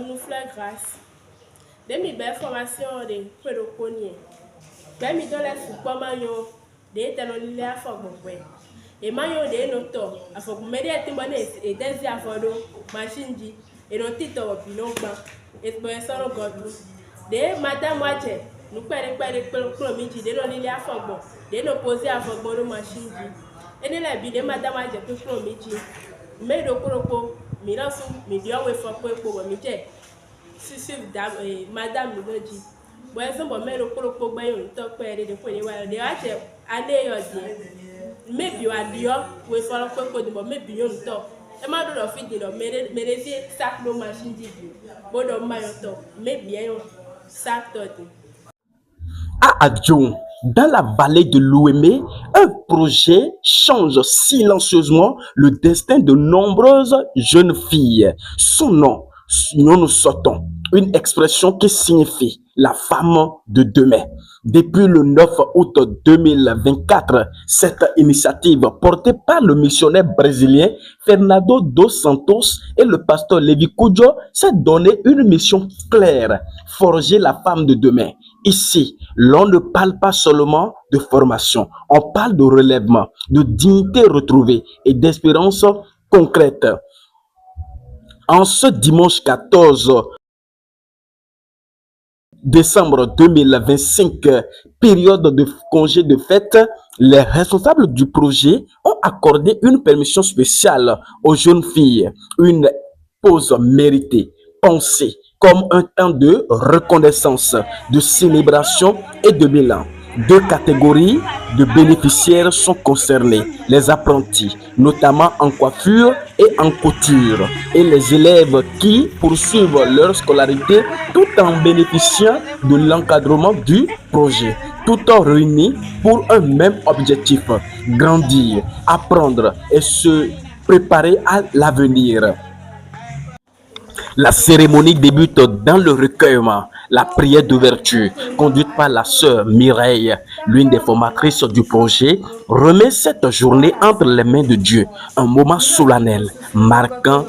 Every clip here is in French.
nous faire grâce. Demi belle formation de pédoconie. Demi dans les fous maillot de talonner à fort et maillot de noto à fort médiateur et des avodo machine dit et non titre pilon blanc et pour ça le god de madame moitié nous perdons midi de non il y a fort bon de nous poser à fort bon machine dit et de la vie de madame moitié pour midi mais de corpo miranço midian we fort pour midi si madame nous dit bon exemple mais le corpo bayon top perdre de quoi de acheter année yodi maybe you are there we follow corpo de maybe you top e ma do fi de merezi sac no machine di bo do ma yo top maybe you sac tot. À Adjon, dans la vallée de l'Ouémé, un projet change silencieusement le destin de nombreuses jeunes filles. Son nom, nous sortons, une expression qui signifie la femme de demain. Depuis le 9 août 2024, cette initiative portée par le missionnaire brésilien Fernando dos Santos et le pasteur Levi Kudjo s'est donné une mission claire, forger la femme de demain. Ici, l'on ne parle pas seulement de formation, on parle de relèvement, de dignité retrouvée et d'espérance concrète. En ce dimanche 14 décembre 2025, période de congé de fête, les responsables du projet ont accordé une permission spéciale aux jeunes filles, une pause méritée, pensée comme un temps de reconnaissance, de célébration et de bilan. Deux catégories de bénéficiaires sont concernées, les apprentis, notamment en coiffure et en couture, et les élèves qui poursuivent leur scolarité tout en bénéficiant de l'encadrement du projet, tout en réunis pour un même objectif, grandir, apprendre et se préparer à l'avenir. La cérémonie débute dans le recueillement. La prière d'ouverture, conduite par la sœur Mireille, l'une des formatrices du projet, remet cette journée entre les mains de Dieu, un moment solennel marquant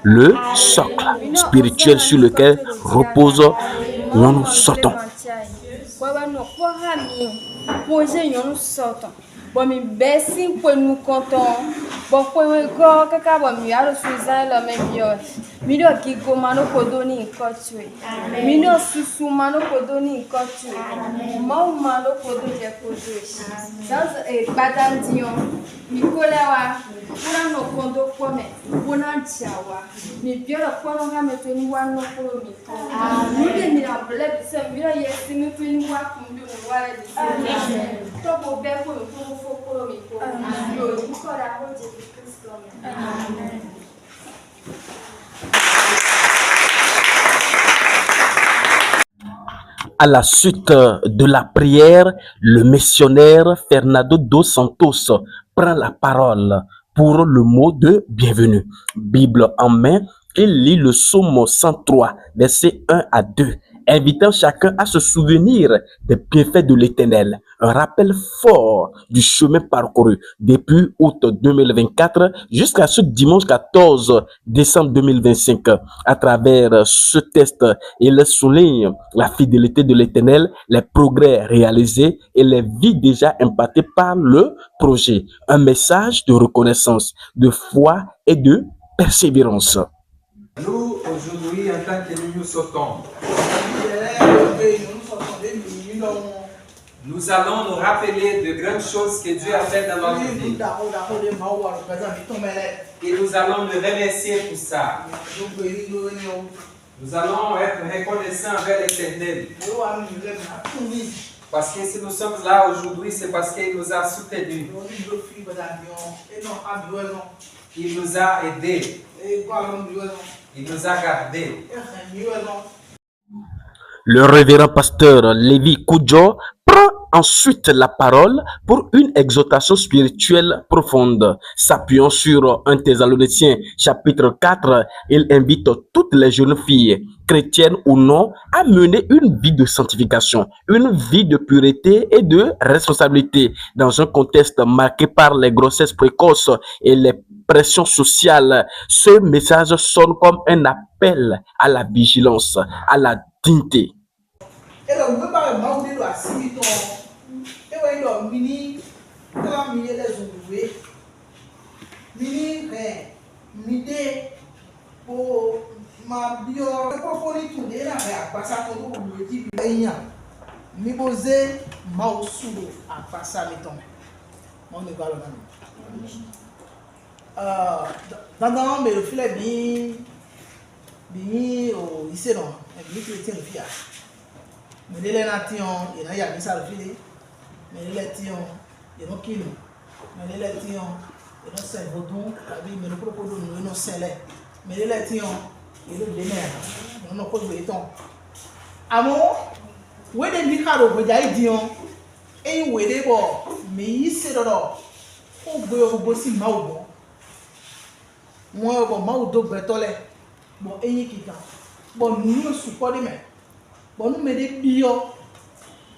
le socle spirituel sur lequel repose nous sortons. Bon mi besi pour nous canton bon pour go kaka bon mi alo suza la même yo mi do ki go mano kodoni kotwe mi no susu mano kodoni kotwe mau mano kodoni je kodwe dans badandion mi kolewa pura no kondo kome puna chawa mi biora kono ga metoni wano ko mi mi de mi na bleb se mi ya yesi mi tuni wa kumbi no wala di to bo be ko À la suite de la prière, le missionnaire Fernando dos Santos prend la parole pour le mot de bienvenue. Bible en main, il lit le psaume 103, versets 1 à 2, invitant chacun à se souvenir des bienfaits de l'Éternel. Un rappel fort du chemin parcouru depuis août 2024 jusqu'à ce dimanche 14 décembre 2025. À travers ce test, il souligne la fidélité de l'Éternel, les progrès réalisés et les vies déjà impactées par le projet. Un message de reconnaissance, de foi et de persévérance. Nous, aujourd'hui, en tant que nous sortons, nous allons nous rappeler de grandes choses que Dieu a faites dans notre vie. Et nous allons le remercier pour ça. Nous allons être reconnaissants envers l'Éternel. Parce que si nous sommes là aujourd'hui, c'est parce qu'il nous a soutenus. Il nous a aidés. Il nous a gardés. Le révérend pasteur Levi Kudjo prend ensuite la parole pour une exhortation spirituelle profonde. S'appuyant sur 1 Thessaloniciens chapitre 4, il invite toutes les jeunes filles, chrétiennes ou non, à mener une vie de sanctification, une vie de pureté et de responsabilité dans un contexte marqué par les grossesses précoces et les pressions sociales. Ce message sonne comme un appel à la vigilance, à la dignité. Dans le filet bien au lycée non et chrétien le fiat mais les nation et là il y a ça le filet mais les nation et non kilo mais les nation et non c'est vodou mais le propos de non c'est mais les nation et le déner non ko be ton amo we de mi ka ro go jai dion e we de bo mi yise do o gbe si ma o bo mo bo ma o do gbe tole bon eyi kita bon nu support de me bon nu me de bio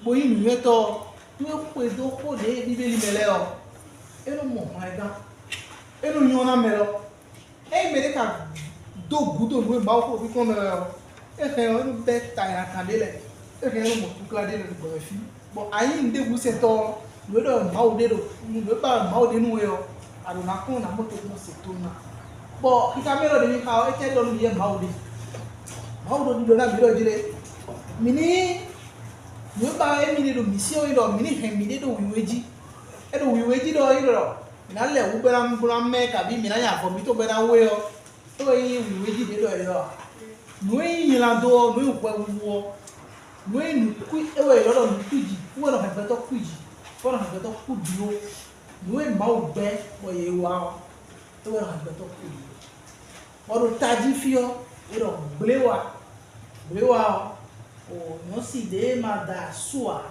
bo yi nu eto tu e do ko de bibeli mele o e no mo ma ga e no nyona melo e me de ka do gudo nu ba ko bi ko me e ke o nu be ta ya kandele e ke no mo tu kla de le bo fi bon ayi nde bu se to nu do ma o de do nu ba ma o de nu e o ado na ko na mo to mo se to na bon kita melo de ni ka o te do lu ye ma o de do na bi do jire mini nu ba e mini do mission do mini he mini do wiweji e do wiweji do yi do na le wu be na me ka bi mi na ya fo mi to be na we o to yi wiweji de do yo nu yi la do nu ku wu nu nu ku e we lo do nu kuji wo no he be to kuji wo no he be to kuji o nu e ma o be o ye wa to wo no he be to kuji o taji fio e do blewa o no si de ma da sua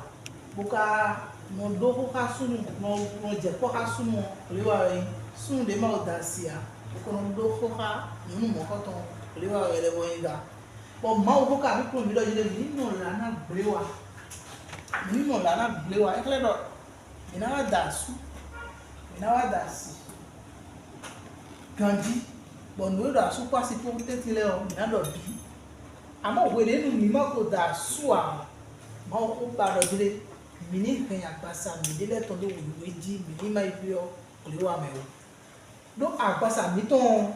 boka no do ko ka sunu no je ko ka sunu blewa e sunu de ma o da sia ko no do ko ka no mo ko to blewa e le bo ida bo ma o ko ka bi ko mi do je ni no la na blewa e kle do ina wa da su ina wa da si ganji bon no da su pa si po tete le o na do bi amo we le nu mi ma ko da su a ma ko ba do dire mi ni kan ya pasa mi de le to do we ji mi ni ma ibi o le wa me o do agbasa mi ton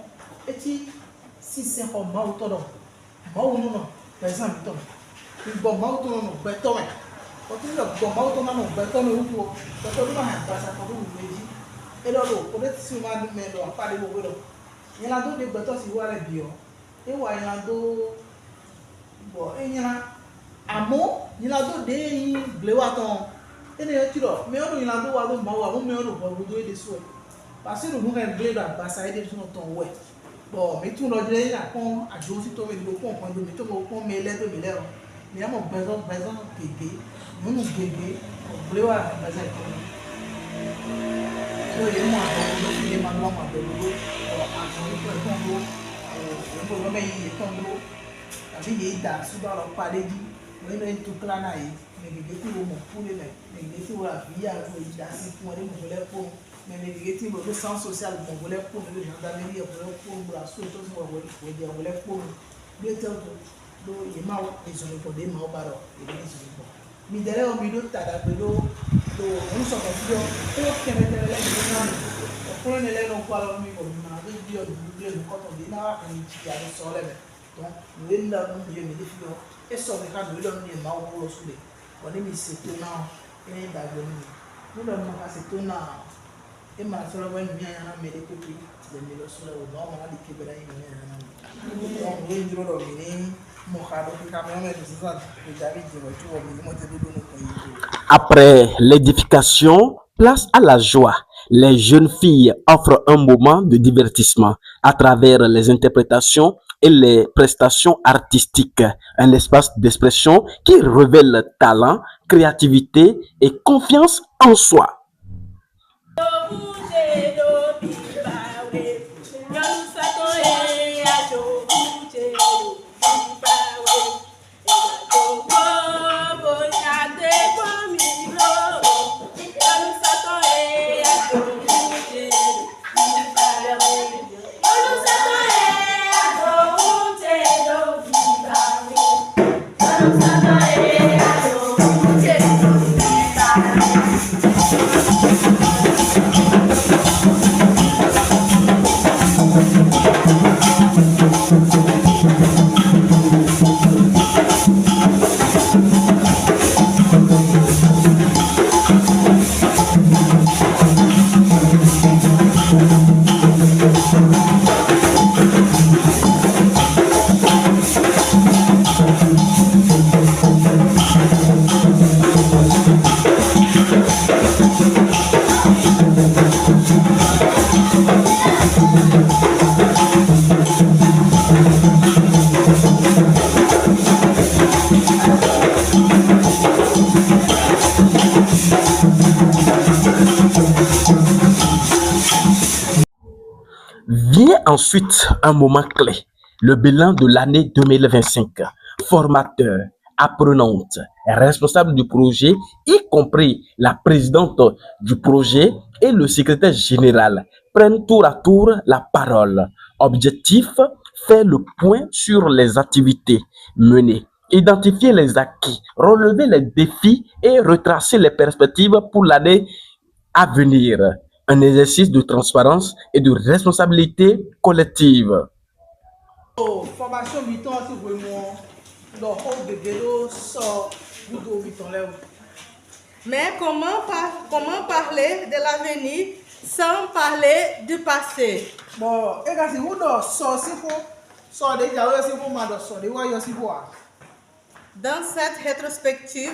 eti si se ho ma o to do ma o no par exemple mi ton mi bo ma o to no be to me o ti lo bo ma o to na no be to me u to do ma agbasa ko do we ji e lo o le ti ma me lo apa de wo do yen la do de be to si wa le bi o e wa yen la do bo e yen la amo yen la do de yin blewa ton e ne ti do me o yen la do wa do ma wa mo me o do bo do e de so parce que nous on ble da basa e de so ton we bo mi tun lo dire ya kon ajo si to me lo kon kon do mi to mo kon me le do mi le o mi amo bezon gege no gege blewa basa ko so ye mo do ni ma lo ma do lo o a so ni ko lo o lo me yi ton lo abi ye da su ba lo pa de ji we no to kla na yi me gege ti wo mo pule me gege ti wo la bi ya wo yi da si fún e mo le ko mais les victimes de sens social bon voulait pour le gendarmerie pour la source pour voulait pour le temps do yema ils ont pour des ma baro et des gens mi dere o mi do tada do on so ko dio o ke me tele le na o ne le no kwalo mi ko na do dio do ko to di na ka ni ti ya so le me donc le la no mi me fio e so me ka do le no ni ma o lo su le woni mi se to na e da go ni no lo ma ka se to na e ma solo when mi ana me de kupi de mi lo solo o no ma di ke bera ni me ana donc we ndiro do mi mo ka do ka me me de ça de David de tu o mi mo te do no ko yi. Après l'édification, place à la joie. Les jeunes filles offrent un moment de divertissement à travers les interprétations et les prestations artistiques, un espace d'expression qui révèle talent, créativité et confiance en soi. Vient ensuite un moment clé, le bilan de l'année 2025. Formateur, apprenante, responsable du projet, y compris la présidente du projet et le secrétaire général, prennent tour à tour la parole. Objectif, faire le point sur les activités menées, identifier les acquis, relever les défis et retracer les perspectives pour l'année à venir. Un exercice de transparence et de responsabilité collective. Formation mi-temps, c'est vraiment le rôle de vélo sort du mi-temps là. Mais comment parler de l'avenir sans parler du passé? Bon, et quand c'est vous dans c'est pour sort déjà c'est pour moi dans sort, ouais aussi voir. Dans cette rétrospective,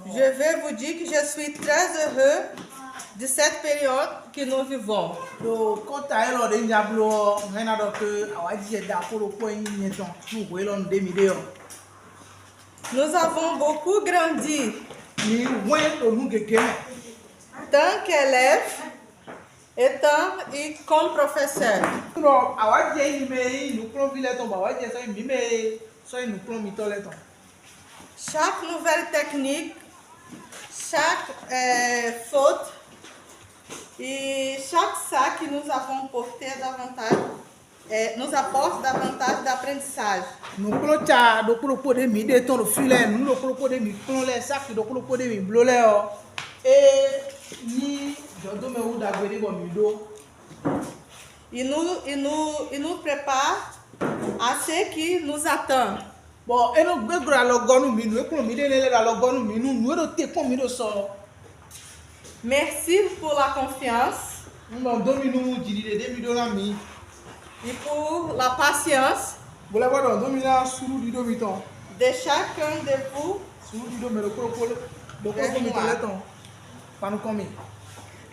je vais vous dire que je suis très heureux de cette période que nous vivons. Donc, quand tu as eu le diable, on a que à dire d'accord au point nous voyons des vidéos. Nous avons beaucoup grandi. Tant qu'élève et tant et comme professeur. Chaque nouvelle technique, chaque faute et chaque sac que nous avons porté davantage nous apporte davantage d'apprentissage. Nous prenons des mi de ton filet, nous prenons des mi les sacs, nous prenons des mi blolé et ni je me ou d'agréer bon mido. Il nous prépare à ce qui nous attend. Bon, et nous gbegro alogonu mi, nous prenons mi de les alogonu mi, nous te pon mi de so. Merci pour la confiance. Nous avons dominu diri de mi do la mi. Et pour la patience de chacun de vous.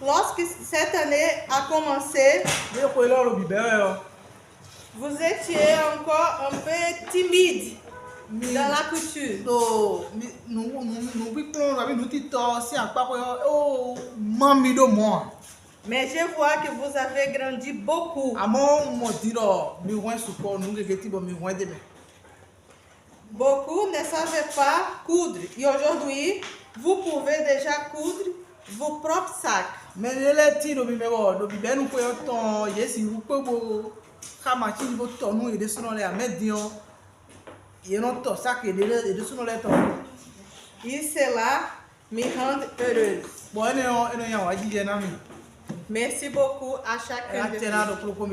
Lorsque cette année a commencé, vous étiez encore un peu timide dans la couture. Mais je vois que vous avez grandi beaucoup. Beaucoup ne savaient pas coudre. Et aujourd'hui, vous pouvez déjà coudre vos propres sacs. Et cela me rend heureuse. Merci beaucoup à chacun de vous.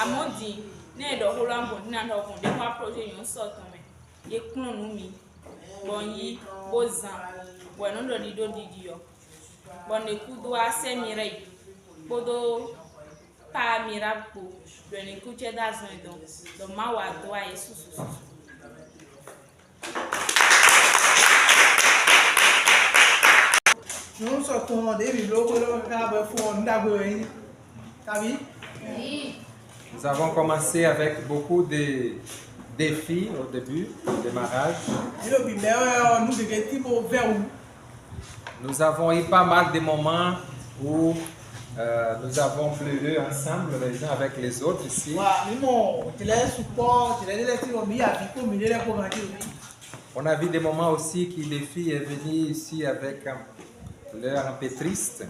Amodi ne do hola bon na do kon de kwa projet yon so ton me ye kun nu mi bon yi bozan bueno do di yo bon ne ku do ase mirei bodo pa mirapo do ne ku che da zon do ma wa do ai susu. Nous sortons des bibelots Nous avons commencé avec beaucoup de défis au début du démarrage. Nous avons eu pas mal de moments où nous avons pleuré ensemble les uns avec les autres ici. On a vu des moments aussi que les filles sont venues ici avec l'air un peu triste.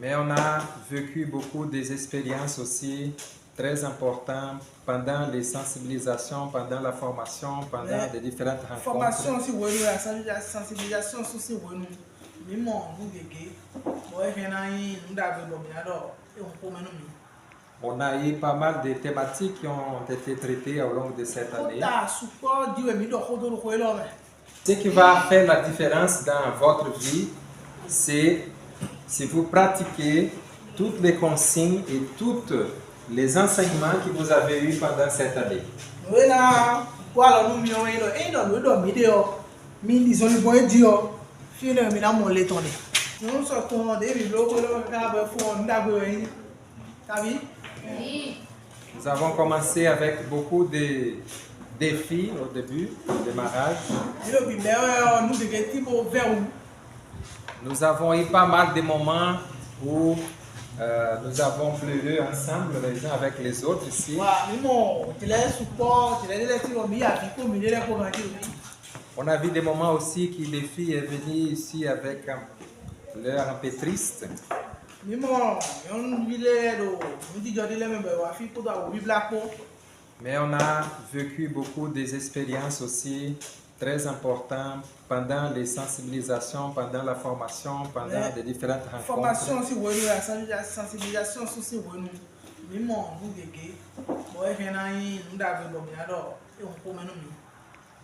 Mais on a vécu beaucoup des expériences aussi très importantes pendant les sensibilisations, pendant la formation, pendant les différentes rencontres. On a eu pas mal de thématiques qui ont été traitées au long de cette année. Ce qui va faire la différence dans votre vie, c'est si vous pratiquez toutes les consignes et tous les enseignements que vous avez eus pendant cette année. Nous avons commencé avec beaucoup de défis au début du démarrage. Nous avons eu pas mal de moments où nous avons pleuré ensemble les uns avec les autres ici. On a vu des moments aussi que les filles sont venues ici avec l'air un peu triste. Mais on a vécu beaucoup des expériences aussi très importantes pendant les sensibilisations, pendant la formation, pendant les différentes rencontres.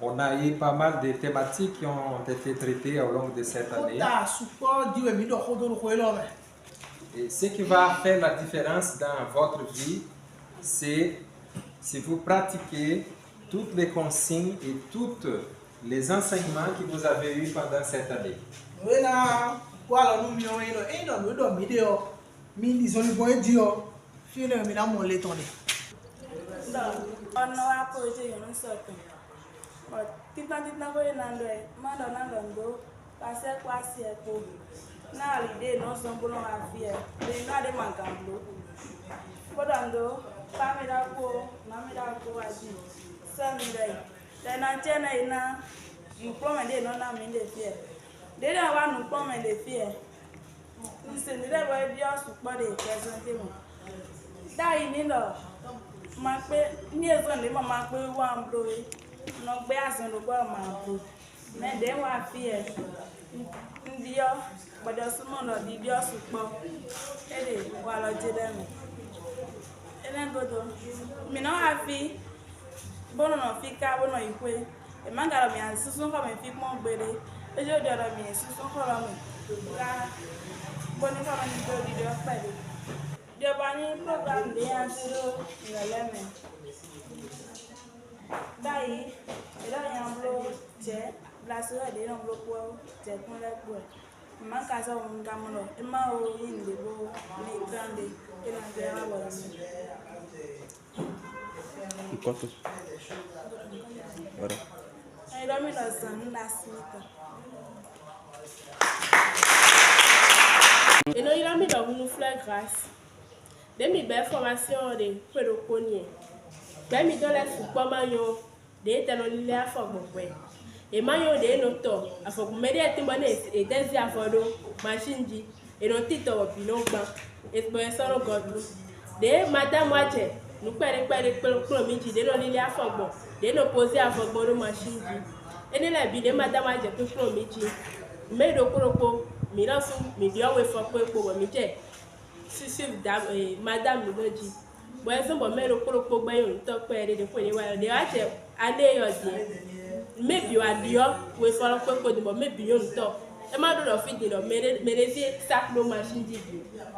On a eu pas mal de thématiques qui ont été traitées au long de cette année. Et ce qui va faire la différence dans votre vie, c'est si vous pratiquez toutes les consignes et tous les enseignements que vous avez eus pendant cette année. Et nous, il a mis dans une fleur grâce. Demi belle formation de pédoconie. Demi dans la soupe maillot, des talons liés à fort bon. Et maillot de noto, à fort médier et des affaires machine dit, et non titre au pilon blanc, et pour un seul godlou. Des madame moitié, nous perdons pas les clomidji, des non liés à fort bon, des non posés à fort bon machine dit. Et nous la bille madame moitié pour clomidji. Mais de croco, mi lance mi dio we fo pe po mi je si madame mi loji bo eso bo me ro po gbe yo to pe de ko ni wa de wa che ade yo di maybe wa dio we fo pe po de bo maybe yo to e ma do fi di do mere si sac no machine di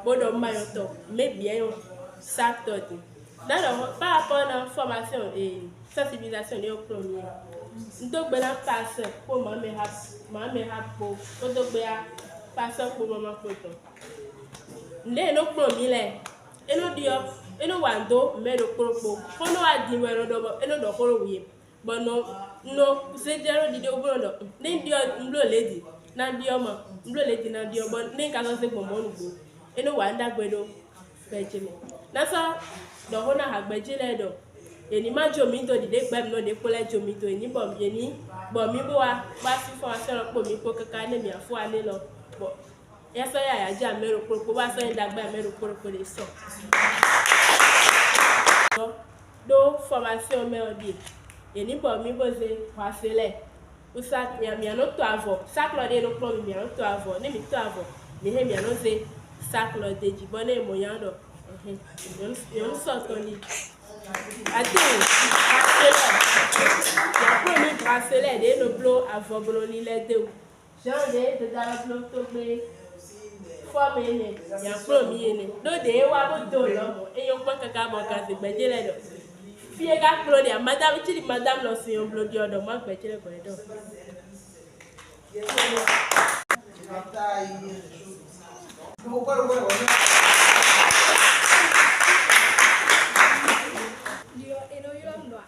bo do ma yo to maybe yo sac to di par rapport à la formation et sensibilisation des premiers. Nous devons passer pour maman pour nous devons passer pour maman photo. Nous devons premiers et nous disons et nous wando mais le propos. Quand nous a dit ouais nous devons oui. Bon non c'est déjà dit au bon non. Nous disons nous lady. Nous disons bon nous quand c'est pour moi nous. Et nous wanda gbedo. Nasa do hona hagbejile do eni ma jomi do dide gbem no de pole jomi do eni bom yeni bom mi bo wa fi formation po mi po kaka ne mi afu ale lo bo yeso ya ja mero po wa so ndagba mero po le so do formation me odi eni bom mi bo ze wa sele usa mi no to avo saklo de no pro mi no to avo ne mi to avo ni he mi no ze saklo de jibone mo yando yon sorte ni ati ya premier bracelet de no blo avoblo ni le de jean de da blo to gbe forme ni ya premier ni do de wa bo do lo e yo pa kaka bo ka se gbejele do fie ga blo ni madame ti madame lo si yon blo di odo mo gbejele ko do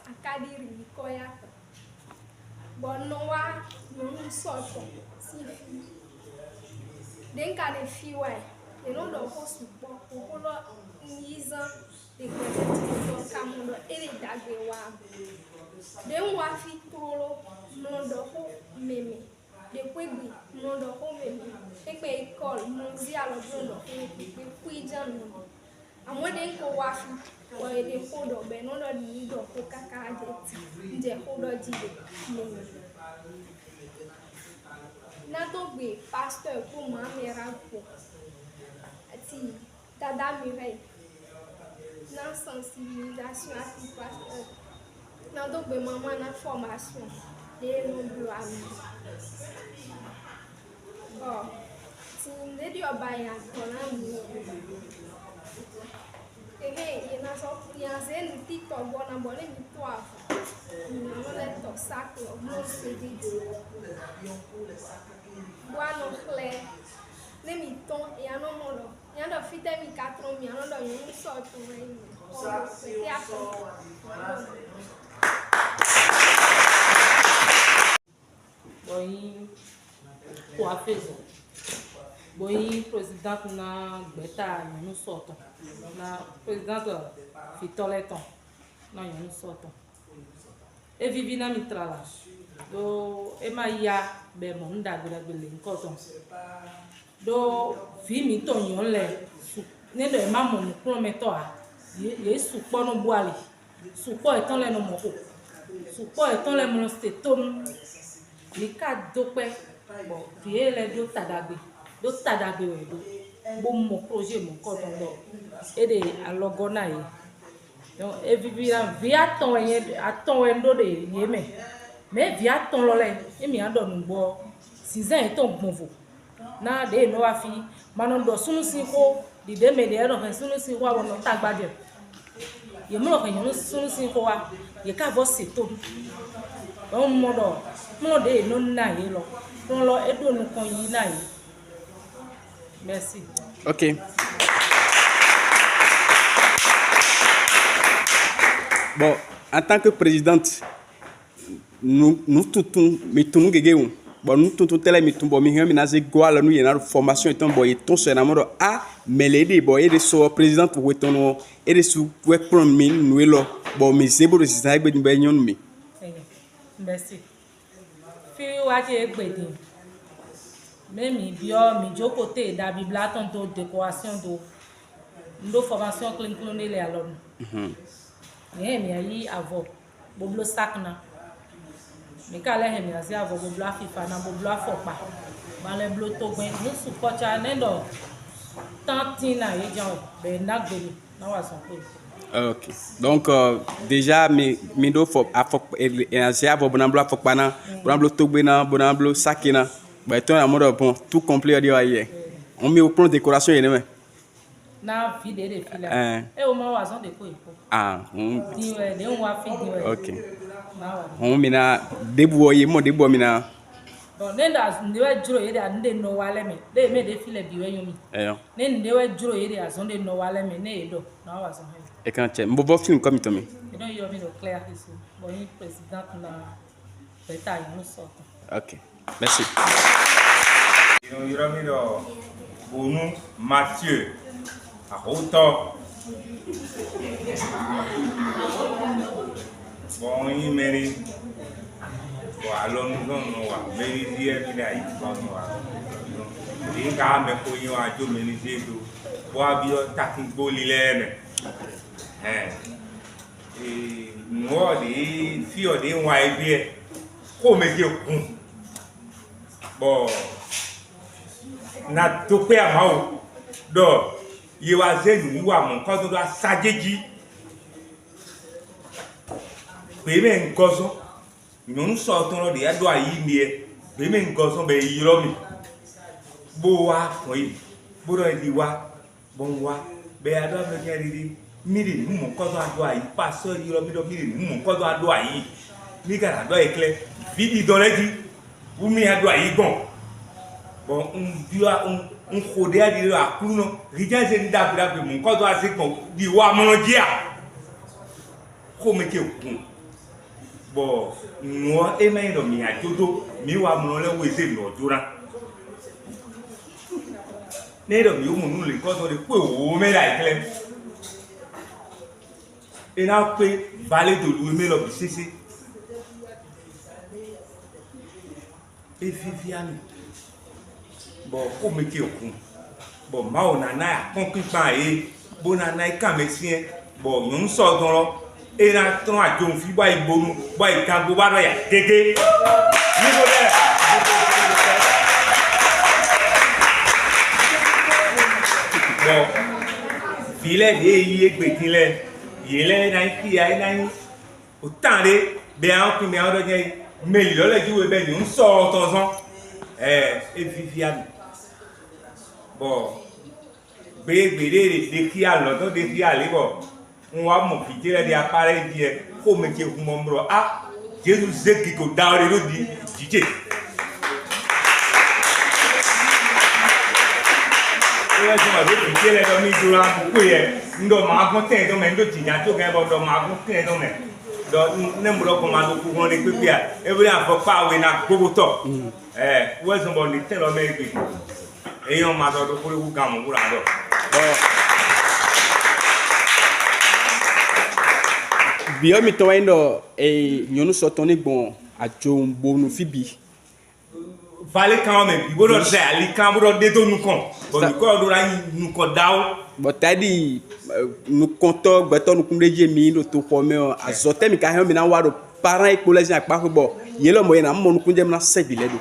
akadiri nikoya bonowa no soto si den ka de fiwa e no do ko supo ko lo niza de ko kamundo ele dagbe wa den wa fi tolo no do ko meme de kwegbi no do ko meme e pe école no zi alo do ko kuijan no àwọn de ko wa fi o de ko do be no do ni do ko kaka je ko do ji de na to gbe pasteur ko ma mi ra ko ati dada mi re na sensibilisation ati pasteur na to gbe mama na formation de no blo ami oh ti ne di oba ya ko na mi ina so ya se ni TikTok bona bole mi toa no le to sacro no se di bueno clé ne mi ton ya no molo ya do fite mi 4 mi no do yin so to re ya so boy coiffeuse boy présidente na beta no soto na présidente fitoleton na no soto e vivi na mitrala do e maya be mo ndagbere gbele nkoton do vi mi to yon le ne do e ma mo pro meto a ye supo no boale supo e ton le no mo ko supo e ton le mo se ton ni ka do pe bo vie le do tadagbe we do bo mo projet mo ko don do e de alogona yi donc e vivi na via ton en do de yeme mais via ton lo le e mi ando nu gbo 6 ans e ton gbonvo na de no wa fi manon do sunu si ko di de me de ro kan sunu si wa wono tagbade ye mo kan yunu sunu si ko wa ye ka bo se to don mo do mo de no na yi lo ton lo e do nu kon yi na yi. Merci. Ok. Bon, en tant que présidente, nous tout mettons nous bon nous tout tele mettons bon mi na ze goal nous y na formation étant bon et ton sur na modo a melede bon et de so présidente pour ton et de sous ouais premier nous lo bon mi zebo de ça gbe be nyon mi. Merci. Fi wa ti egbede. Même bio mi joko te da bibla tonto décoration do formation clean les alon mi ayi avo boblo sakna mi ka le he mi asi avo bo bla fifa na bo bla fopa ba le blo to gben ni support cha ne do tantina ye jan be na gbe mi na wa son pe. Ok. Donc, déjà, mi do fo afok energia vo bonamblo afokpana, bonamblo togbena, bonamblo sakina. Bah, ton amour bon, tout complet de ailleurs. On met au plan de décoration et même. Na vide de fila. Et au moins wazon de ko ipo. Ah, Diwe, de on wa fi diwe. ok. On mina debu ye mo debu mina. Bon, nenda ndewe juro yede ande no wale me. De me de file biwe yomi. Ne ndewe juro yede azon de no wale me ne edo. Na wazon he. Et quand tu m'bo film comme Tommy. You don't hear me no clear this. Bon, ni président na beta yon sort. Ok. Merci. You know me do Bonu Mathieu à autant. Bon, il mérite. Bon, alors nous on mérite bien qu'il a eu bon nous. Les gars me connaissent à tout mérite tout. Bois bien tactique bolilène. Et nous des filles des ouais bien. Comme que bon na tope amao do ye wa zenu wa mo ko do sajeji pe me ngozo nyun so ton lo de ado ayi mi e pe me ngozo be yi lo mi bo wa ko yi bo do di wa bon wa be ado me ke ri mi ri mo ko do ado ayi pa so yi lo mi do mi ri mo ko do ado ayi mi ga ado e kle vidi do le di u mi ado ayi gon bon un khode a di a kuno rijan se ni da bra be mun ko do ase kon di wa mo jia ko me ke kun bon no e me do mi ajodo mi wa mo le we se no jura ne do mi o mo nu le ko do de pe o me la ikle e na pe vale do lu me lo bi sese e Viviane bon comme qui au bon ma on a na concubin et bon na na kamesien bon yon so don lo e na tron a jon fi ba ibonu ba ikan bo ba do ya gege ni bo le bon file de yi gbekinle yele na ki ai na o tan de be an ki me an do je me lo le juwe be ni on so tonzon et Viviane bon gbèrè de kí a lọ tó de kí a lè bọ̀ ń wá mọ̀ fìdí rẹ̀ di apárẹ́ di ẹ̀ kó méje fún mọ́ mọ́ a Jésù zégi kò dá ọrẹ ló di jíjẹ. ó yẹ kí wọ́n lè fìdí rẹ̀ lọ ní ìdúrà púpọ̀ yẹ ńdọ̀ máa gún tẹ̀ ẹ̀dọ́ mẹ́ ńdọ̀ tìjà tó kẹ́ bọ̀ ńdọ̀ máa gún tẹ̀ ẹ̀dọ́ mẹ́ dọ̀ ní múlò kó máa ló kú wọn ní pípé à ebile àfọ̀pá àwẹ̀ náà gbogbo tọ̀ wọ́n sọ bọ̀ ní tẹ̀ lọ mẹ́ ìgbè èèyàn máa dọ̀ tó kórè kú gàmù kúrò àdọ̀. Bien mi to endo e nyonu soto ni gbon ajo mbonu fibi vale kan me bi bodo se ali kan bodo de to nu kon bo ni ko do ra nu ko dawo bo tadi nu konto gbeto nu kundeje mi no to ko me azote mi ka he mi na waro parent ekoloji apa ko bo yelo mo na mo nu kunje mi na sebile do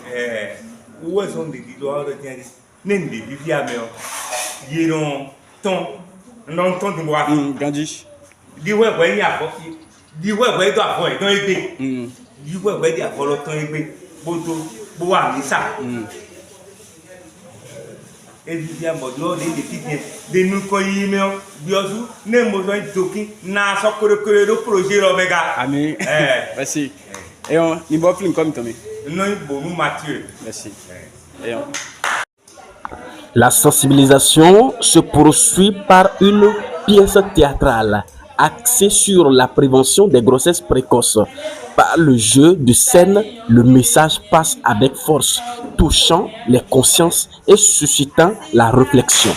wo so de di do aro tiari nen de bi a me o yeron ton non ton de mo afi gandi di we ni afo di we do afo e don egbe di we di afo lo ton egbe bodo bo wa ni sa e di mo do le de ti de nu ko yi me o bi osu ne mo so jokin na so kore do projet ro mega amen merci et on ni bo film comme Tommy non Bonu Mathieu merci et on La sensibilisation se poursuit par une pièce théâtrale axée sur la prévention des grossesses précoces. Par le jeu de scène, le message passe avec force, touchant les consciences et suscitant la réflexion.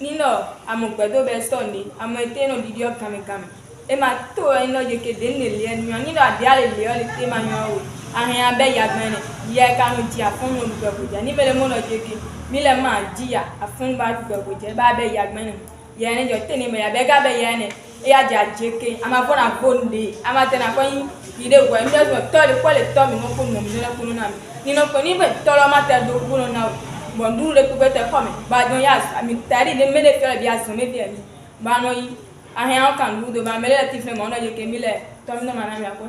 nino amugbedo be sonde ameteno didio kame e ma to ino je ke den le le ni nino adia le le te ma nyo o ahin abe ya gbene ye ka nu ti afun mo gbegboje ni bele mo lo je ke mi le ma jiya afun ba gbegboje ba be ya gbene ye ni jo te ni me ya be ga be ye ni e ya ja je ke ama fo na bonde ama te na ko yin ide wo mi do to le to mi no ko mo mi le ko na mi nino ko ni be to lo ma te do ko na bon du le pouvait te comme ba don ya mi tari le mele fere bi aso me bi ba no yi ahan kan du do ba mele ti fe mo no je ke mi le to mi no ma na mi ko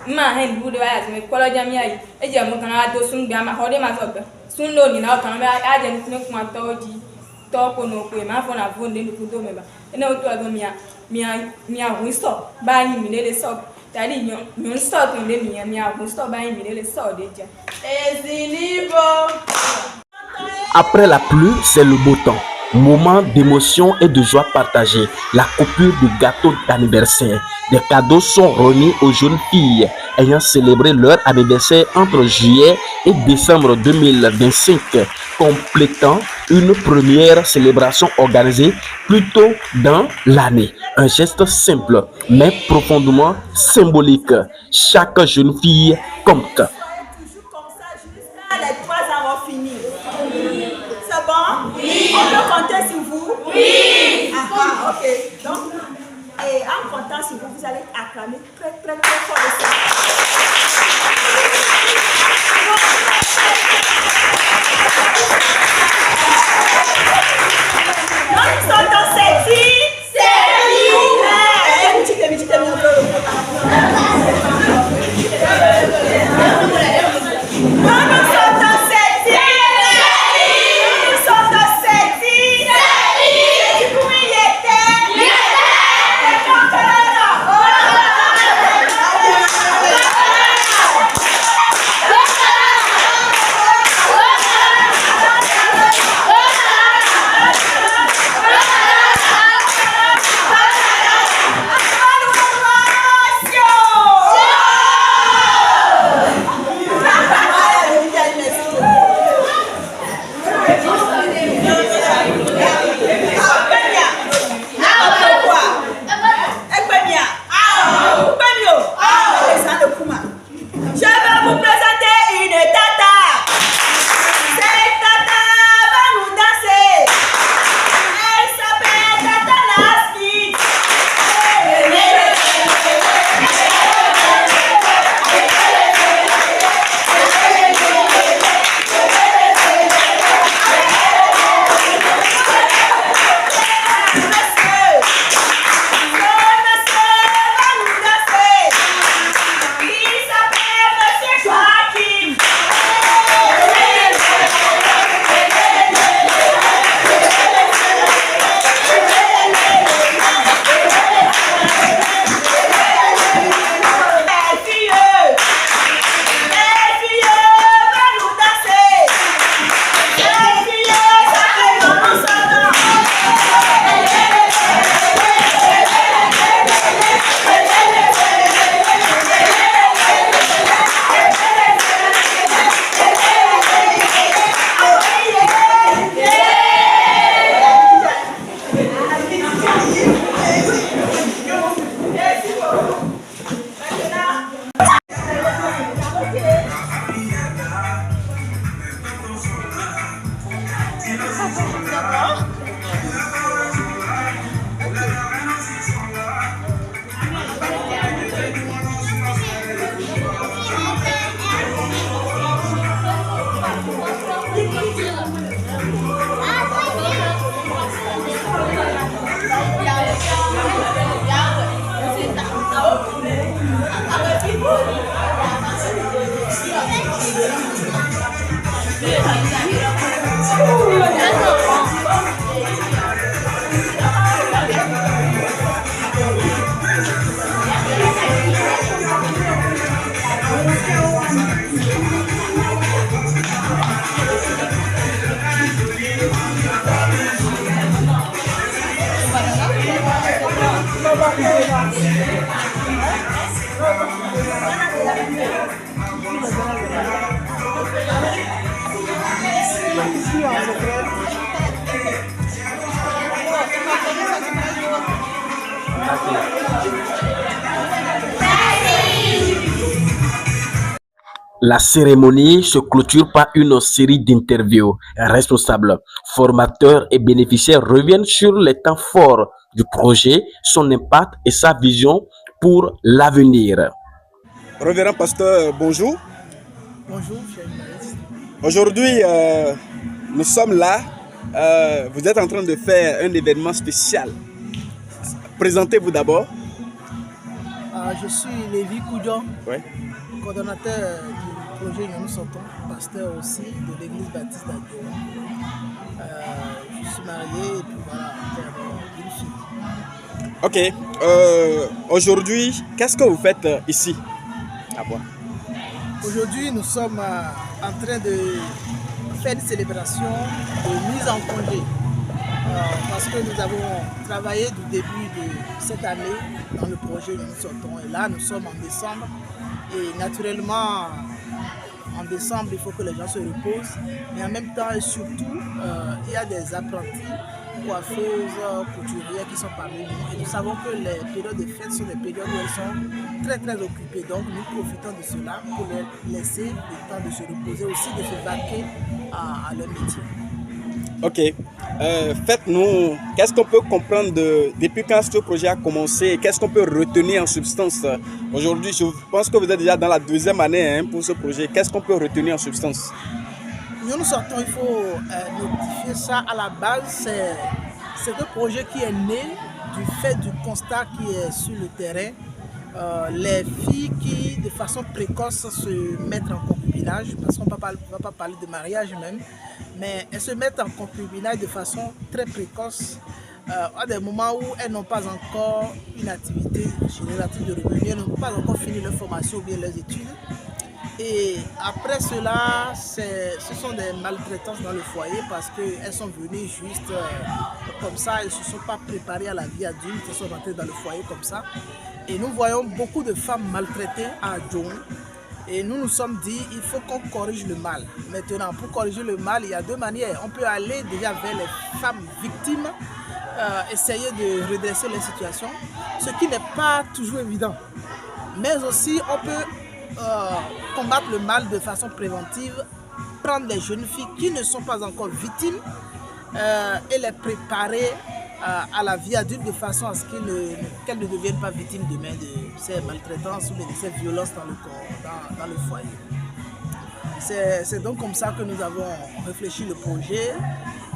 ma hen du do ya me ko lo jam ya yi e je mo kan a do sun gba ma ho de ma so gbe sun lo ni na kan ba a je ni kuma to ji to ko no ko ma fo na fo de ni ku do me ba ene o to do mi a hu so ba yi mi le so tari nyon so to le mi a hu so ba yi mi le so de je Après la pluie, c'est le beau temps. Moment d'émotion et de joie partagée. La coupure du gâteau d'anniversaire. Des cadeaux sont remis aux jeunes filles ayant célébré leur anniversaire entre juillet et décembre 2025, complétant une première célébration organisée plus tôt dans l'année. Un geste simple, mais profondément symbolique. Chaque jeune fille compte. Les 3 ans vont finir. C'est bon? Oui. On peut compter sur vous? Oui. Ah, ok. Donc, en comptant sur vous, vous allez acclamer très fort le Seigneur. Nous sommes dans cette vie. La cérémonie se clôture par une série d'interviews. Responsables, formateurs et bénéficiaires reviennent sur les temps forts du projet, son impact et sa vision pour l'avenir. Révérend pasteur, bonjour. Bonjour, cher journaliste. Aujourd'hui, nous sommes là. Vous êtes en train de faire un événement spécial. Présentez-vous d'abord. Je suis Lévi Koudjon, Ouais. coordonnateur du projet Nous Sortons, pasteur aussi de l'église baptiste d'Adjoa. Je suis marié et puis voilà, père d'une fille. Ok. Aujourd'hui, qu'est-ce que vous faites ici à Bois? Aujourd'hui, nous sommes en train de faire une célébration de mise en congé. Parce que nous avons travaillé du début de cette année dans le projet Nous Sortons. Et là, nous sommes en décembre. Et naturellement, en décembre, il faut que les gens se reposent. Mais en même temps et surtout, il y a des apprentis, coiffeuses, couturières qui sont parmi nous. Et nous savons que les périodes de fête sont des périodes où elles sont très très occupées. Donc nous profitons de cela pour les laisser le temps de se reposer, aussi de se vaquer à leur métier. Ok. Faites-nous, qu'est-ce qu'on peut comprendre depuis quand ce projet a commencé et qu'est-ce qu'on peut retenir en substance? Aujourd'hui, je pense que vous êtes déjà dans la 2e année pour ce projet. Qu'est-ce qu'on peut retenir en substance? Nous sortons, il faut notifier ça à la base. C'est un projet qui est né du fait du constat qui est sur le terrain. Les filles qui, de façon précoce, se mettent en concubinage, parce qu'on ne va pas parler de mariage même, mais elles se mettent en concubinage de façon très précoce, à des moments où elles n'ont pas encore une activité génératrice de revenus, elles n'ont pas encore fini leur formation ou bien leurs études. Et après cela, ce sont des maltraitances dans le foyer parce qu'elles sont venues juste comme ça, elles ne se sont pas préparées à la vie adulte, elles sont rentrées dans le foyer comme ça. Et nous voyons beaucoup de femmes maltraitées à Djong. Et nous nous sommes dit, il faut qu'on corrige le mal. Maintenant, pour corriger le mal, il y a 2 manières. On peut aller déjà vers les femmes victimes, essayer de redresser les situations, ce qui n'est pas toujours évident. Mais aussi, on peut combattre le mal de façon préventive, prendre les jeunes filles qui ne sont pas encore victimes et les préparer à la vie adulte de façon à ce qu'elles ne deviennent pas victimes demain de ces maltraitances ou de ces violences dans le corps, dans le foyer. C'est donc comme ça que nous avons réfléchi le projet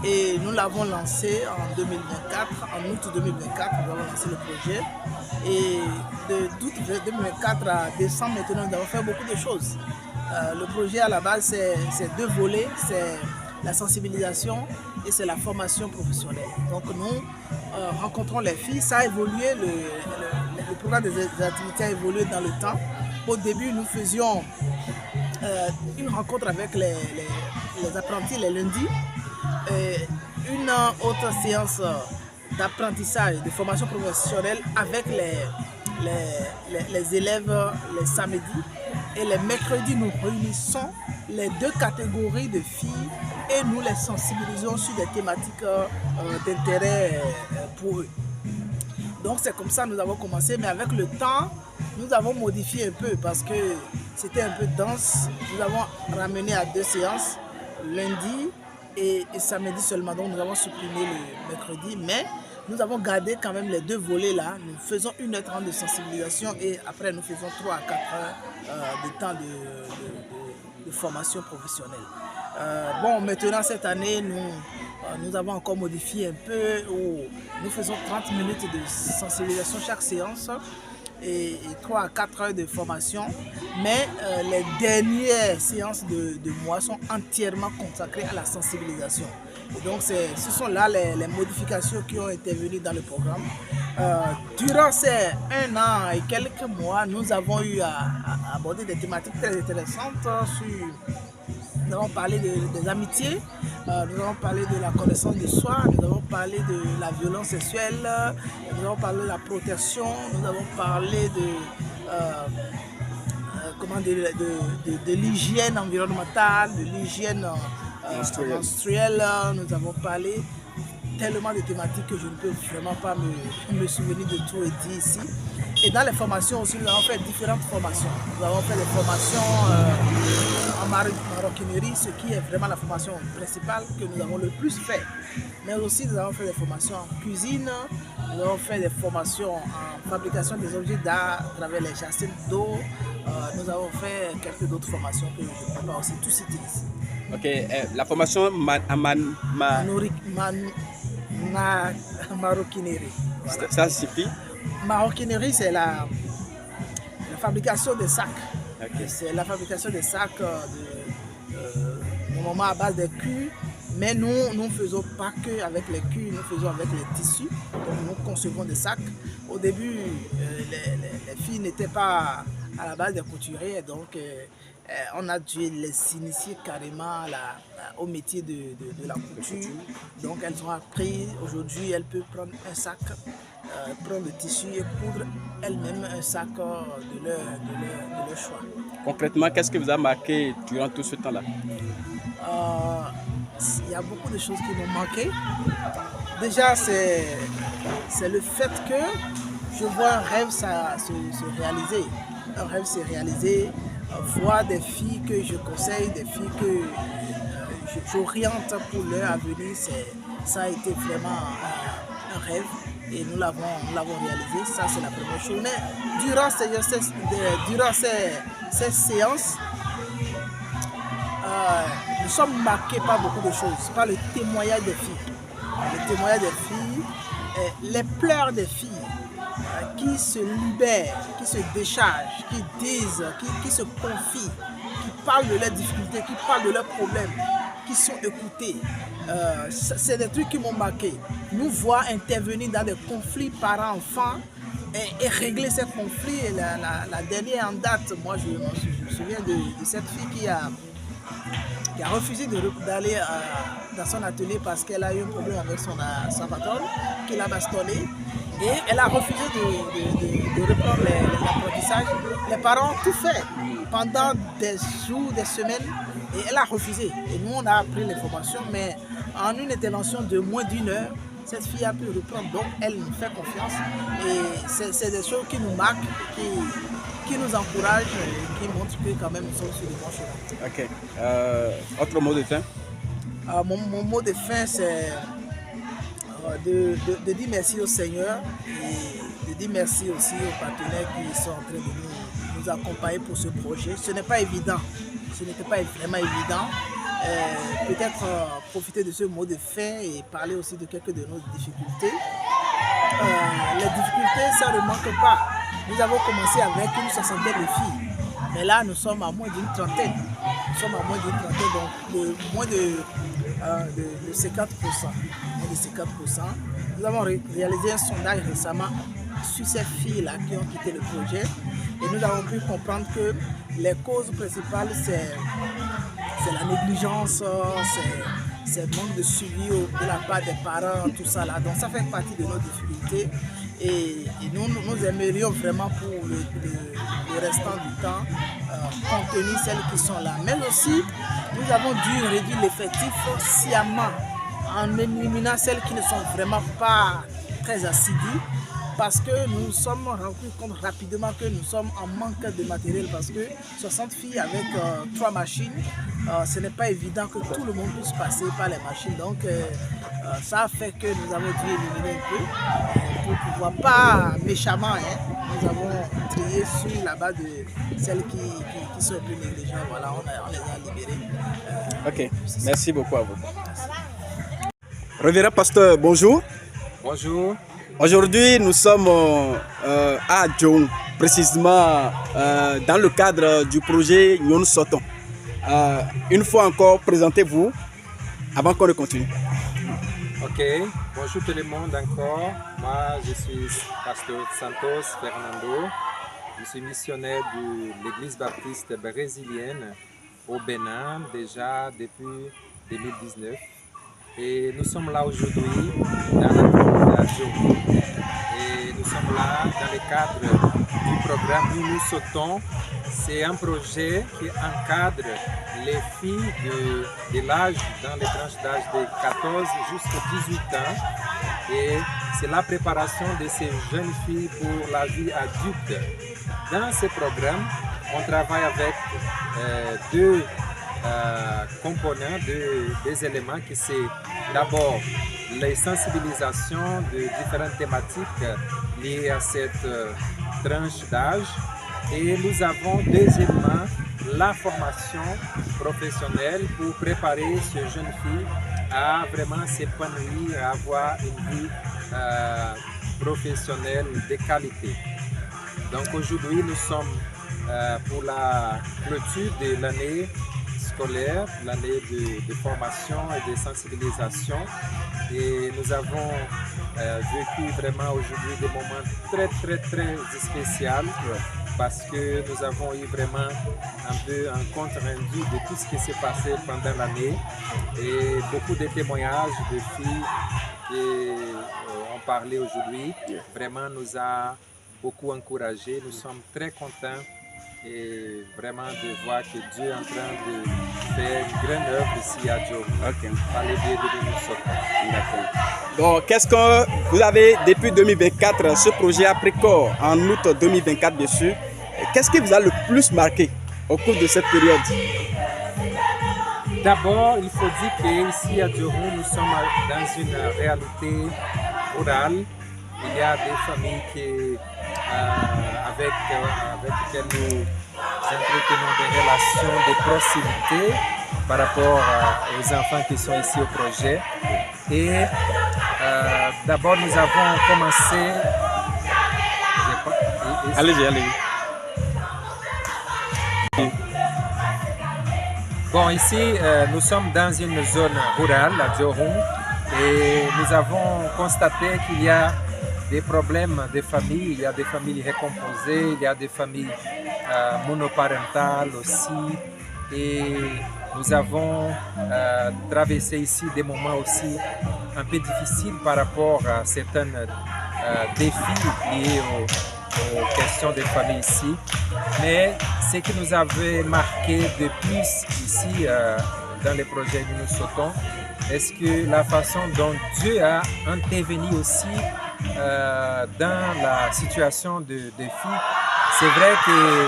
et nous l'avons lancé en 2024, en août 2024, nous avons lancé le projet. Et d'août 2024 à décembre maintenant, nous avons fait beaucoup de choses. Le projet à la base, c'est 2 volets, c'est la sensibilisation et c'est la formation professionnelle. Donc nous rencontrons les filles, ça a évolué, le programme des activités a évolué dans le temps. Au début, nous faisions une rencontre avec les apprentis les lundis, une autre séance d'apprentissage, de formation professionnelle avec les élèves les samedis. Et les mercredis, nous réunissons les 2 catégories de filles et nous les sensibilisons sur des thématiques d'intérêt pour eux. Donc c'est comme ça que nous avons commencé, mais avec le temps, nous avons modifié un peu parce que c'était un peu dense. Nous avons ramené à 2 séances, lundi et samedi seulement. Donc nous avons supprimé le mercredi, mais nous avons gardé quand même les 2 volets là. Nous faisons 1h30 de sensibilisation et après nous faisons 3 à 4 heures de temps de formation professionnelle. Bon, maintenant cette année, nous avons encore modifié un peu. Nous faisons 30 minutes de sensibilisation chaque séance et 3 à 4 heures de formation. Mais les dernières séances de mois sont entièrement consacrées à la sensibilisation. Et donc ce sont là les modifications qui ont intervenu dans le programme. Durant ces 1 an et quelques mois, nous avons eu à aborder des thématiques très intéressantes. Nous avons parlé des amitiés, nous avons parlé de la connaissance de soi, nous avons parlé de la violence sexuelle, nous avons parlé de la protection, nous avons parlé de l'hygiène environnementale, de l'hygiène menstruelle, nous avons parlé tellement de thématiques que je ne peux vraiment pas me souvenir de tout et dire ici. Et dans les formations aussi, nous avons fait différentes formations. Nous avons fait des formations en maroquinerie, ce qui est vraiment la formation principale que nous avons le plus fait. Mais aussi, nous avons fait des formations en cuisine, nous avons fait des formations en fabrication des objets d'art à travers les jacinthes d'eau. Nous avons fait quelques autres formations que je ne peux pas aussi tout citer ici. Ok, la formation maroquinerie. Voilà. Ça suffit? Maroquinerie, c'est la fabrication des sacs. Okay. C'est la fabrication des sacs normalement à base de cuir. Mais nous ne faisons pas que avec les cuirs, nous faisons avec les tissus. Donc nous concevons des sacs. Au début, les filles n'étaient pas à la base des couturiers, donc on a dû les initier carrément au métier de la couture. Donc elles ont appris, aujourd'hui elles peuvent prendre un sac, prendre le tissu et coudre elles-mêmes un sac de leur choix. Concrètement, qu'est-ce que vous a marqué durant tout ce temps-là? Il y a beaucoup de choses qui m'ont manqué. Déjà, c'est le fait que je vois un rêve se réaliser. Un rêve se réaliser, voir des filles que je conseille, des filles que j'oriente pour leur avenir, ça a été vraiment un rêve et nous l'avons réalisé. Ça, c'est la première chose. Mais durant ces séances, nous sommes marqués par beaucoup de choses, par le témoignage des filles. Le témoignage des filles, les pleurs des filles qui se libèrent, qui se déchargent, qui disent, qui se confient, qui parlent de leurs difficultés, qui parlent de leurs problèmes, qui sont écoutés. C'est des trucs qui m'ont marqué. Nous voir intervenir dans des conflits parents-enfants et régler ces conflits. La dernière en date, moi je me souviens de cette fille qui a refusé d'aller dans son atelier parce qu'elle a eu un problème avec son patron, qui l'a bastonné. Et elle a refusé de reprendre l'apprentissage. Les parents ont tout fait pendant des jours, des semaines, et elle a refusé. Et nous, on a appris les formations, mais en une intervention de moins d'1 heure, cette fille a pu reprendre. Donc, elle nous fait confiance. Et c'est des choses qui nous marquent, qui nous encouragent, et qui montrent que quand même nous sommes sur le bon chemin. Ok. Autre mot de fin? Mon mot de fin, c'est de dire merci au Seigneur et de dire merci aussi aux partenaires qui sont en train de nous accompagner pour ce projet. Ce n'est pas évident, ce n'était pas vraiment évident. Peut-être profiter de ce mot de fin et parler aussi de quelques de nos difficultés. Les difficultés, ça ne manque pas. Nous avons commencé avec une soixantaine de filles, mais là nous sommes à moins d'une trentaine. Nous sommes à moins d'une trentaine, donc moins de 50%. Moins de 50%. Nous avons réalisé un sondage récemment sur ces filles-là qui ont quitté le projet et nous avons pu comprendre que les causes principales, c'est la négligence, c'est le manque de suivi de la part des parents, tout ça là. Donc ça fait partie de nos difficultés et nous aimerions vraiment pour le restant du temps contenir celles qui sont là. Mais aussi, nous avons dû réduire l'effectif sciemment en éliminant celles qui ne sont vraiment pas très assidues, parce que nous sommes rendus compte rapidement que nous sommes en manque de matériel, parce que 60 filles avec 3 machines, ce n'est pas évident que tout le monde puisse passer par les machines. Donc ça a fait que nous avons dû éliminer un peu pour pouvoir, pas méchamment, nous avons trié sur la base de celles qui sont plus négligentes. Voilà, on les a libérées. Ok, merci beaucoup à vous. Merci. Révérend pasteur, bonjour. Bonjour. Aujourd'hui, nous sommes à Djoung, précisément dans le cadre du projet Nyon Soton. Une fois encore, présentez-vous avant qu'on ne continue. Ok, bonjour tout le monde encore. Moi, je suis pasteur Santos Fernando. Je suis missionnaire de l'église baptiste brésilienne au Bénin, déjà depuis 2019. Et nous sommes là aujourd'hui dans la commune d'Adjoung. Et nous sommes là dans le cadre du programme Nous Sautons. C'est un projet qui encadre les filles de l'âge, dans les tranches d'âge de 14 jusqu'à 18 ans. Et c'est la préparation de ces jeunes filles pour la vie adulte. Dans ce programme, on travaille avec deux components, des éléments qui c'est d'abord les sensibilisations de différentes thématiques liées à cette tranche d'âge. Et nous avons deuxièmement la formation professionnelle pour préparer ces jeunes filles à vraiment s'épanouir, à avoir une vie professionnelle de qualité. Donc aujourd'hui, nous sommes pour la clôture de l'année scolaire, l'année de formation et de sensibilisation. Et nous avons vécu vraiment aujourd'hui des moments très spéciaux parce que nous avons eu vraiment un peu un compte rendu de tout ce qui s'est passé pendant l'année et beaucoup de témoignages de filles qui ont parlé aujourd'hui. Vraiment nous a beaucoup encouragés. Nous sommes très contents et vraiment de voir que Dieu est en train de faire une grande œuvre ici à Djoro. Par le biais de l'UNISOTON. Donc, qu'est-ce que vous avez depuis 2024, ce projet a pris corps en août 2024 bien sûr. Qu'est-ce qui vous a le plus marqué au cours de cette période? D'abord, il faut dire qu'ici à Djoro, nous sommes dans une réalité rurale. Il y a des familles qui, avec lesquelles nous entretenons des relations de proximité par rapport aux enfants qui sont ici au projet. Et d'abord, nous avons commencé... Allez-y. Bon, ici, nous sommes dans une zone rurale, à Djoro, et nous avons constaté qu'il y a des problèmes de famille. Il y a des familles recomposées, il y a des familles monoparentales aussi. Et nous avons traversé ici des moments aussi un peu difficiles par rapport à certains défis liés aux questions des familles ici. Mais ce qui nous avait marqué de plus ici dans les projets UNISOTON, est-ce que la façon dont Dieu a intervenu aussi dans la situation des filles. C'est vrai que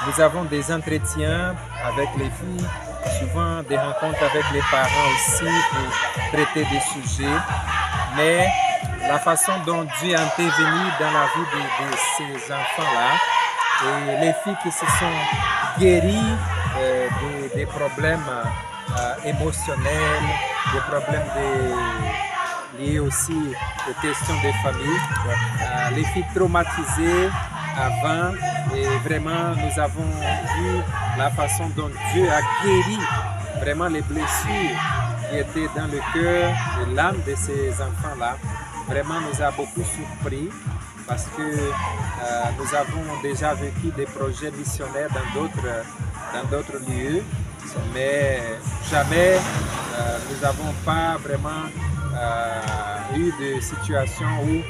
nous avons des entretiens avec les filles, souvent des rencontres avec les parents aussi pour traiter des sujets, mais la façon dont Dieu a intervenu dans la vie de ces enfants-là, et les filles qui se sont guéries des problèmes émotionnels, des problèmes liés aussi aux questions des familles, les filles traumatisées avant, et vraiment nous avons vu la façon dont Dieu a guéri vraiment les blessures qui étaient dans le cœur et l'âme de ces enfants-là. Vraiment nous a beaucoup surpris parce que nous avons déjà vécu des projets missionnaires dans d'autres lieux, mais jamais nous n'avons pas vraiment eu de situation où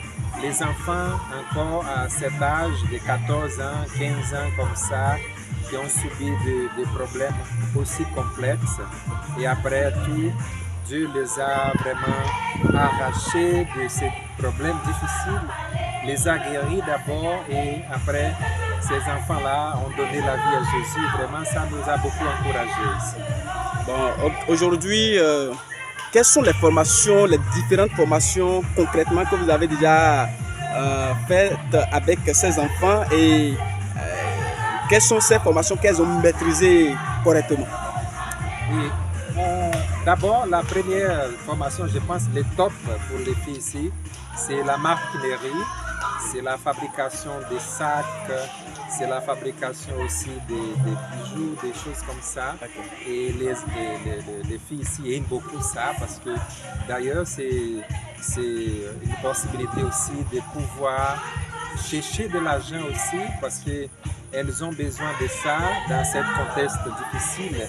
les enfants encore à cet âge de 14 ans, 15 ans comme ça, qui ont subi des problèmes aussi complexes. Et après tout, Dieu les a vraiment arrachés de ces problèmes difficiles, les a guéris d'abord et après, ces enfants-là ont donné la vie à Jésus. Vraiment, ça nous a beaucoup encouragés ici. Bon, aujourd'hui, quelles sont les formations, les différentes formations concrètement que vous avez déjà faites avec ces enfants et quelles sont ces formations qu'elles ont maîtrisées correctement? Oui. D'abord, la première formation, je pense, le top pour les filles ici, c'est la maroquinerie, c'est la fabrication des sacs, c'est la fabrication aussi des bijoux, des choses comme ça. Et les filles ici aiment beaucoup ça parce que d'ailleurs c'est une possibilité aussi de pouvoir chercher de l'argent aussi parce qu'elles ont besoin de ça dans ce contexte difficile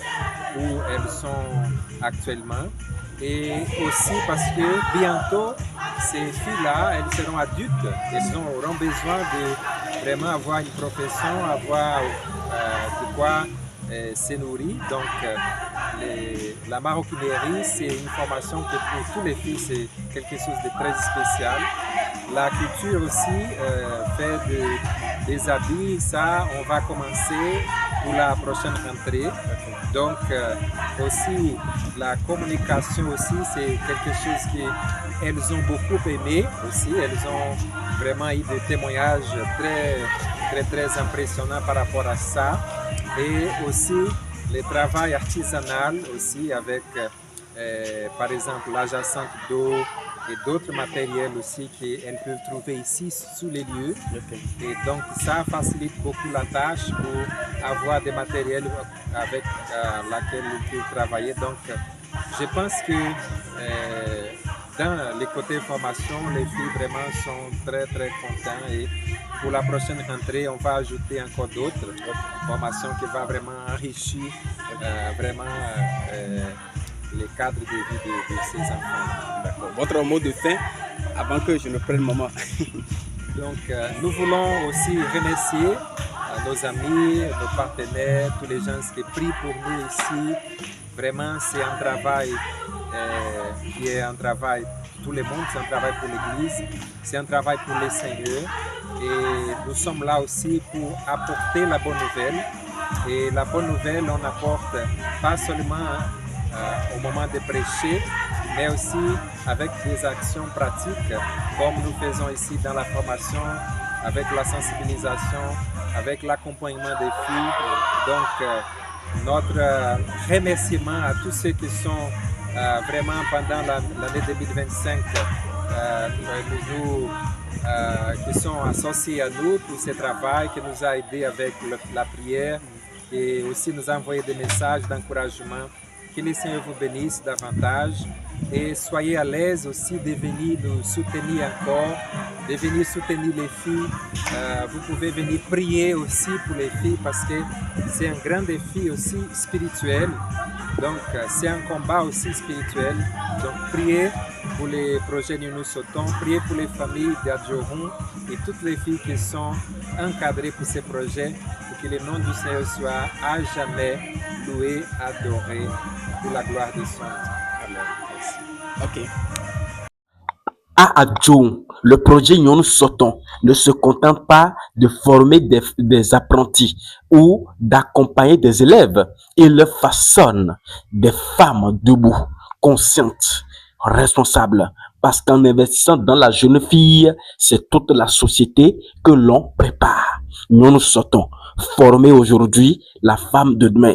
où elles sont actuellement. Et aussi parce que bientôt, ces filles-là, elles seront adultes. Elles auront besoin de vraiment avoir une profession, avoir de quoi se nourrit. Donc, la maroquinerie, c'est une formation que pour tous les filles, c'est quelque chose de très spécial. La culture aussi fait des habits. Ça, on va commencer pour la prochaine rentrée. Donc, aussi, la communication aussi, c'est quelque chose qu'elles ont beaucoup aimé aussi. Elles ont vraiment eu des témoignages très impressionnants par rapport à ça. Et aussi, le travail artisanal aussi avec, par exemple, la jacinthe d'eau et d'autres matériels aussi qu'elles peuvent trouver ici sous les lieux. Et donc, ça facilite beaucoup la tâche pour avoir des matériels avec lesquels elles peuvent travailler. Donc, je pense que dans les côtés formation, les filles vraiment sont très contentes. Et pour la prochaine rentrée, on va ajouter encore d'autres formations qui vont vraiment enrichir les cadres de vie de ces enfants. D'accord. Votre mot de fin avant que je ne prenne le moment. Donc, nous voulons aussi remercier nos amis, nos partenaires, tous les gens qui prient pour nous ici. Vraiment, c'est un travail qui est un travail pour tout le monde, c'est un travail pour l'Église, c'est un travail pour les Seigneurs. Et nous sommes là aussi pour apporter la bonne nouvelle. Et la bonne nouvelle, on apporte pas seulement au moment de prêcher, mais aussi avec des actions pratiques, comme nous faisons ici dans la formation, avec la sensibilisation, avec l'accompagnement des filles. Donc, notre remerciement à tous ceux qui sont vraiment pendant l'année 2025, qui sont associés à nous pour ce travail, qui nous a aidés avec la prière et aussi nous a envoyé des messages d'encouragement. Que le Seigneur vous bénisse davantage et soyez à l'aise aussi de venir nous soutenir encore, de venir soutenir les filles. Vous pouvez venir prier aussi pour les filles parce que c'est un grand défi aussi spirituel. Donc c'est un combat aussi spirituel. Donc priez pour les projets de Nous Sautons, priez pour les familles d'Adjoron et toutes les filles qui sont encadrées pour ces projets pour que le nom du Seigneur soit à jamais loué, adoré pour la gloire de son nom. Ok. À Adjoum, le projet Nous Sautons ne se contente pas de former des apprentis ou d'accompagner des élèves. Il façonne des femmes debout, conscientes, responsables. Parce qu'en investissant dans la jeune fille, c'est toute la société que l'on prépare. Nous Sautons, former aujourd'hui la femme de demain.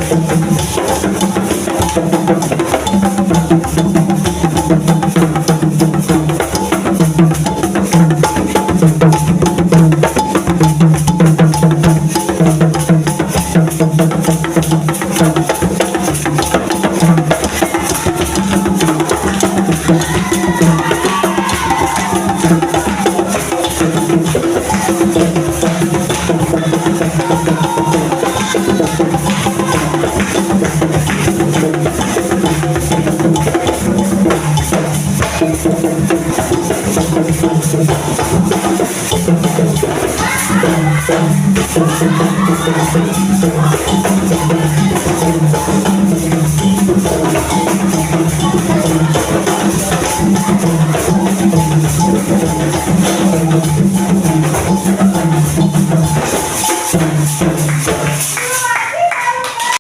Thank you.